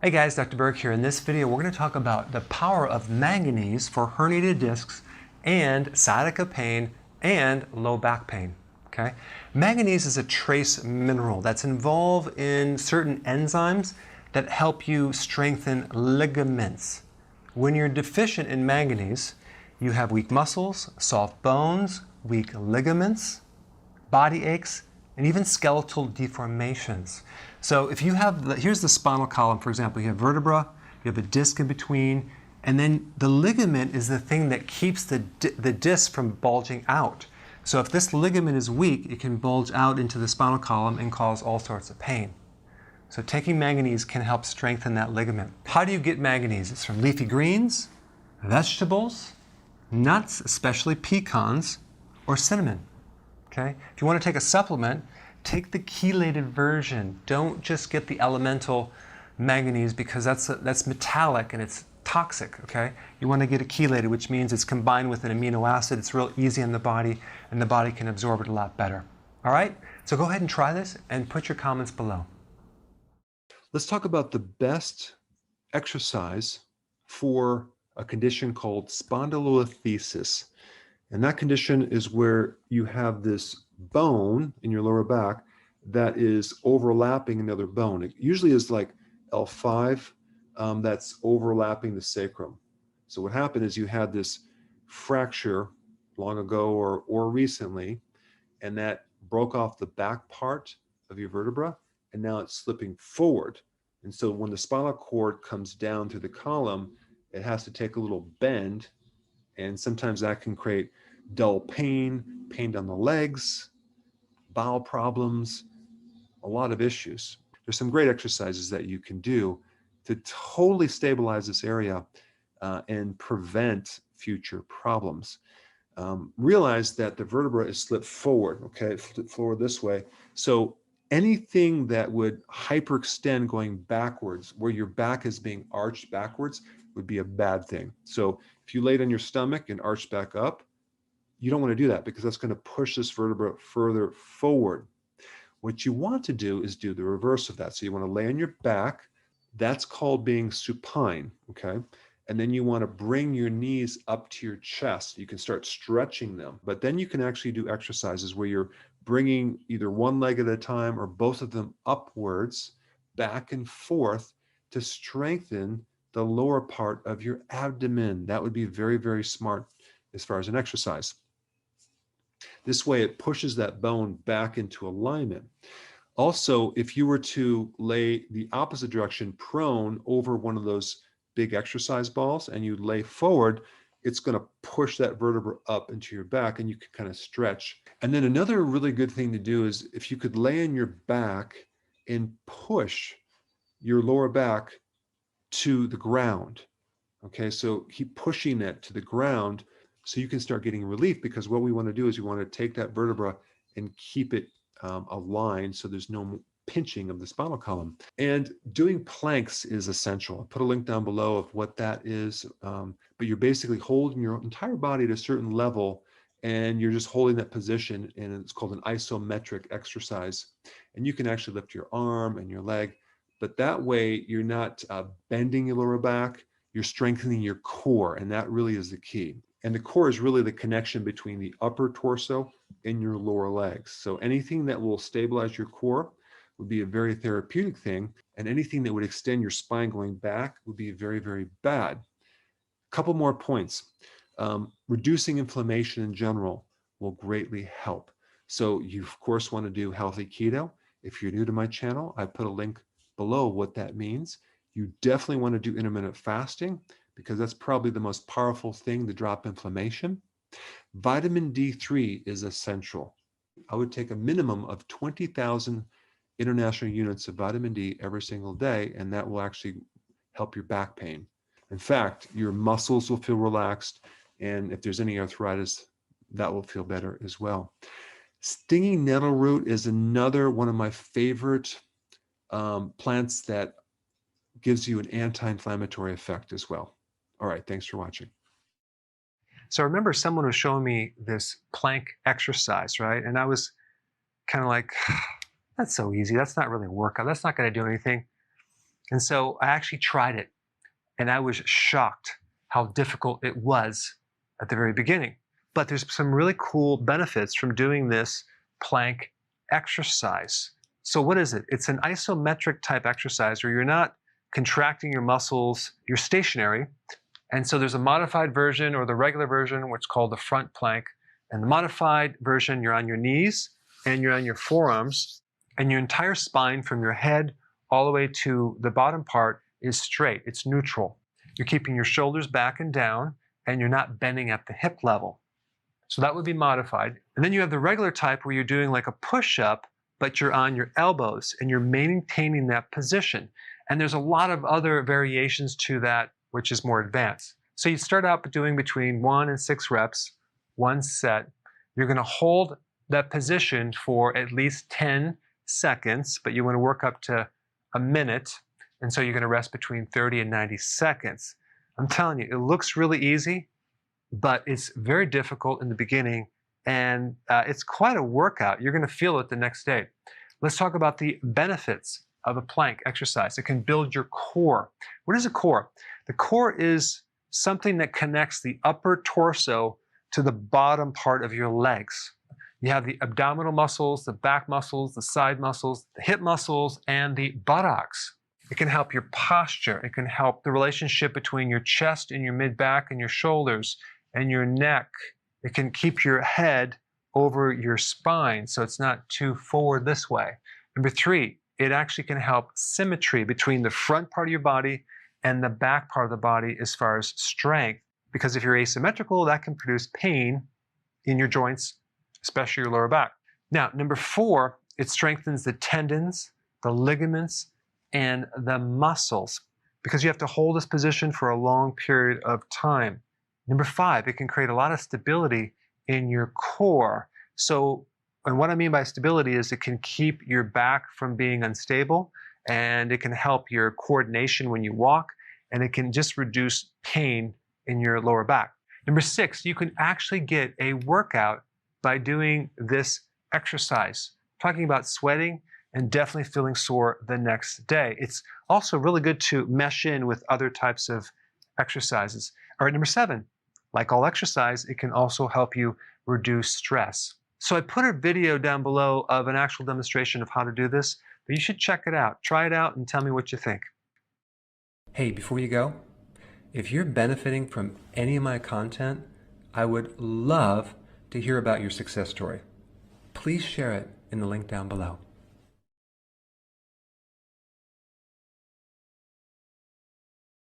Hey guys, Dr. Berg here. In this video, we're going to talk about the power of manganese for herniated discs and sciatica pain and low back pain. Okay? Manganese is a trace mineral that's involved in certain enzymes that help you strengthen ligaments. When you're deficient in manganese, you have weak muscles, soft bones, weak ligaments, body aches, and even skeletal deformations. So if you have, here's the spinal column, for example, you have vertebra, you have a disc in between, and then the ligament is the thing that keeps the disc from bulging out. So if this ligament is weak, it can bulge out into the spinal column and cause all sorts of pain. So taking manganese can help strengthen that ligament. How do you get manganese? It's from leafy greens, vegetables, nuts, especially pecans, or cinnamon. Okay? If you want to take a supplement, take the chelated version. Don't just get the elemental manganese because that's metallic and it's toxic, okay? You want to get it chelated, which means it's combined with an amino acid. It's real easy on the body, and the body can absorb it a lot better. All right? So go ahead and try this and put your comments below. Let's talk about the best exercise for a condition called spondylolisthesis. And that condition is where you have this bone in your lower back that is overlapping another bone. It usually is like L5 that's overlapping the sacrum. So what happened is you had this fracture long ago or recently, and that broke off the back part of your vertebra, and now it's slipping forward. And so when the spinal cord comes down through the column, it has to take a little bend, and sometimes that can create dull pain, pain down the legs, bowel problems, a lot of issues. There's some great exercises that you can do to totally stabilize this area and prevent future problems. Realize that the vertebra is slipped forward, okay, flipped forward this way. So anything that would hyperextend going backwards, where your back is being arched backwards, would be a bad thing. So if you laid on your stomach and arched back up, you don't want to do that because that's going to push this vertebra further forward. What you want to do is do the reverse of that. So you want to lay on your back. That's called being supine, okay? And then you want to bring your knees up to your chest. You can start stretching them, but then you can actually do exercises where you're bringing either one leg at a time or both of them upwards, back and forth to strengthen the lower part of your abdomen. That would be very, very smart as far as an exercise. This way it pushes that bone back into alignment. Also, if you were to lay the opposite direction prone over one of those big exercise balls and you lay forward, it's going to push that vertebra up into your back and you can kind of stretch. And then another really good thing to do is if you could lay on your back and push your lower back to the ground. Okay, so keep pushing it to the ground so you can start getting relief, because what we want to do is we want to take that vertebra and keep it aligned so there's no pinching of the spinal column. And doing planks is essential. I'll put a link down below of what that is, but you're basically holding your entire body at a certain level and you're just holding that position, and it's called an isometric exercise. And you can actually lift your arm and your leg, but that way you're not bending your lower back, you're strengthening your core, and that really is the key. And the core is really the connection between the upper torso and your lower legs. So anything that will stabilize your core would be a very therapeutic thing, and anything that would extend your spine going back would be very, very bad. A couple more points. Reducing inflammation in general will greatly help. So you, of course, want to do healthy keto. If you're new to my channel, I put a link below what that means. You definitely want to do intermittent fasting because that's probably the most powerful thing to drop inflammation. Vitamin D3 is essential. I would take a minimum of 20,000 international units of vitamin D every single day, and that will actually help your back pain. In fact, your muscles will feel relaxed, and if there's any arthritis, that will feel better as well. Stinging nettle root is another one of my favorite plants that gives you an anti-inflammatory effect as well. All right, thanks for watching. So I remember someone was showing me this plank exercise, right? And I was kind of like, that's so easy. That's not really a workout. That's not going to do anything. And so I actually tried it, and I was shocked how difficult it was at the very beginning. But there's some really cool benefits from doing this plank exercise. So what is it? It's an isometric type exercise where you're not contracting your muscles, you're stationary. And so there's a modified version or the regular version, which is called the front plank. And the modified version, you're on your knees and you're on your forearms, and your entire spine from your head all the way to the bottom part is straight, it's neutral. You're keeping your shoulders back and down, and you're not bending at the hip level. So that would be modified. And then you have the regular type where you're doing like a push-up, but you're on your elbows and you're maintaining that position. And there's a lot of other variations to that, which is more advanced. So you start out doing between 1 and 6 reps, one set. You're going to hold that position for at least 10 seconds, but you want to work up to a minute. And so you're going to rest between 30 and 90 seconds. I'm telling you, it looks really easy, but it's very difficult in the beginning, and it's quite a workout. You're going to feel it the next day. Let's talk about the benefits of a plank exercise. It can build your core. What is a core? The core is something that connects the upper torso to the bottom part of your legs. You have the abdominal muscles, the back muscles, the side muscles, the hip muscles, and the buttocks. It can help your posture. It can help the relationship between your chest and your mid-back and your shoulders and your neck. It can keep your head over your spine so it's not too forward this way. Number 3, it actually can help symmetry between the front part of your body and the back part of the body as far as strength. Because if you're asymmetrical, that can produce pain in your joints, especially your lower back. Now, number 4, it strengthens the tendons, the ligaments, and the muscles, because you have to hold this position for a long period of time. Number 5, it can create a lot of stability in your core. So, and what I mean by stability is it can keep your back from being unstable, and it can help your coordination when you walk, and it can just reduce pain in your lower back. Number 6, you can actually get a workout by doing this exercise. Talking about sweating and definitely feeling sore the next day. It's also really good to mesh in with other types of exercises. All right, number 7, like all exercise, it can also help you reduce stress. So I put a video down below of an actual demonstration of how to do this, but you should check it out. Try it out and tell me what you think. Hey, before you go, if you're benefiting from any of my content, I would love to hear about your success story. Please share it in the link down below.